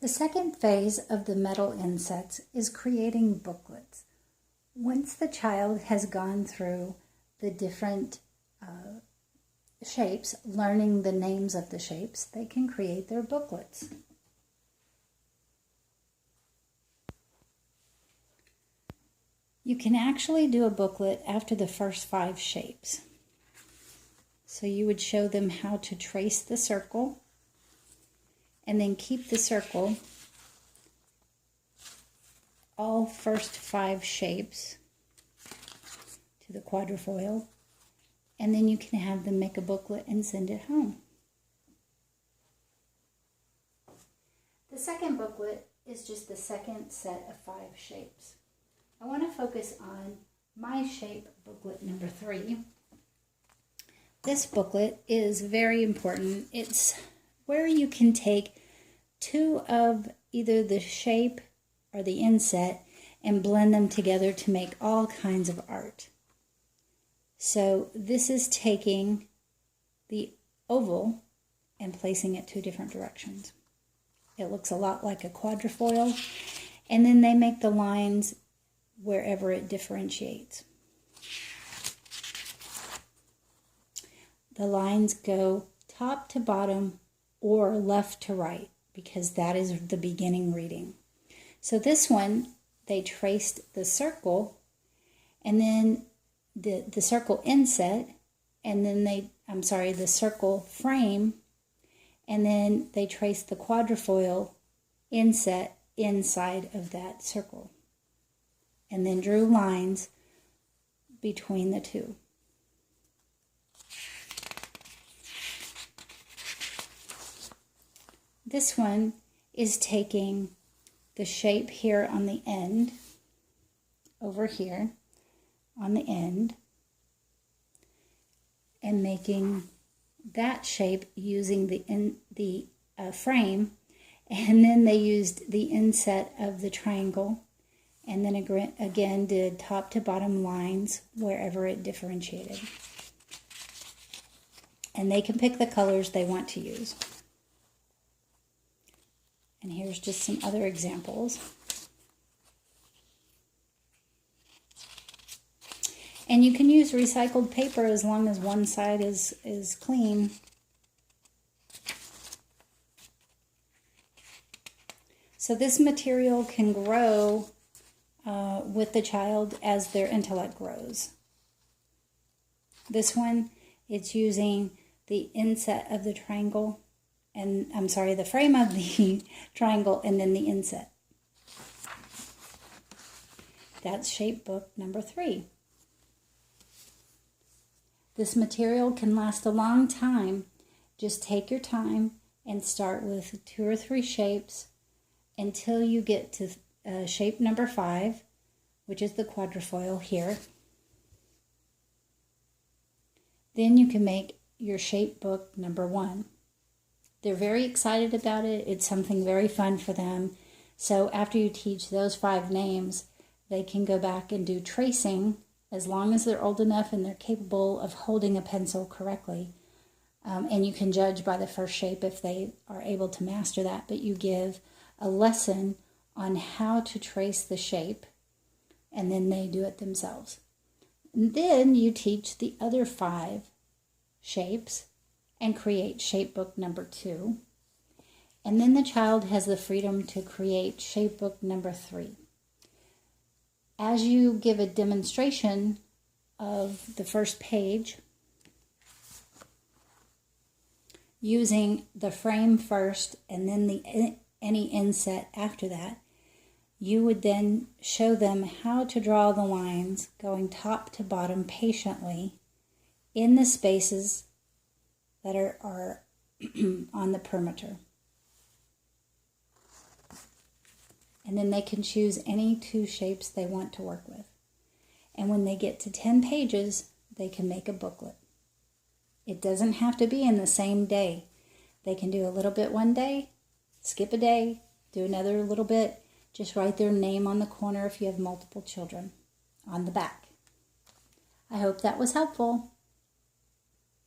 The second phase of the Metal Insets is creating booklets. Once the child has gone through the different shapes, learning the names of the shapes, they can create their booklets. You can actually do a booklet after the first 5 shapes. So you would show them how to trace the circle and then keep the circle, all first 5 shapes to the quadrifoil, and then you can have them make a booklet and send it home. The second booklet is just the second set of 5 shapes. I want to focus on my shape booklet number 3. This booklet is very important. It's where you can take 2 of either the shape or the inset and blend them together to make all kinds of art. So this is taking the oval and placing it 2 different directions. It looks a lot like a quadrifoil, and then they make the lines wherever it differentiates. The lines go top to bottom or left to right because that is the beginning reading. So this one, they traced the circle and then the circle inset, and then the circle frame, and then they traced the quadrifoil inset inside of that circle, and then drew lines between the 2. This one is taking the shape here on the end, over here on the end, and making that shape using the frame, and then they used the inset of the triangle, and then again did top to bottom lines wherever it differentiated. And they can pick the colors they want to use. And here's just some other examples. And you can use recycled paper as long as one side is clean. So this material can grow with the child as their intellect grows. This one, it's using the inset of the triangle, and the frame of the triangle, and then the inset. That's shape book number 3. This material can last a long time. Just take your time and start with 2 or 3 shapes until you get to shape number 5, which is the quadrifoil here. Then you can make your shape book number 1. They're very excited about it. It's something very fun for them. So after you teach those 5 names, they can go back and do tracing as long as they're old enough and they're capable of holding a pencil correctly. And you can judge by the first shape if they are able to master that. But you give a lesson on how to trace the shape, and then they do it themselves. And then you teach the other 5 shapes and create shape book number 2. And then the child has the freedom to create shape book number 3. As you give a demonstration of the first page, using the frame first and then any inset after that, you would then show them how to draw the lines going top to bottom patiently in the spaces that are on the perimeter. And then they can choose any 2 shapes they want to work with. And when they get to 10 pages, they can make a booklet. It doesn't have to be in the same day. They can do a little bit one day, skip a day, do another little bit. Just write their name on the corner if you have multiple children on the back. I hope that was helpful.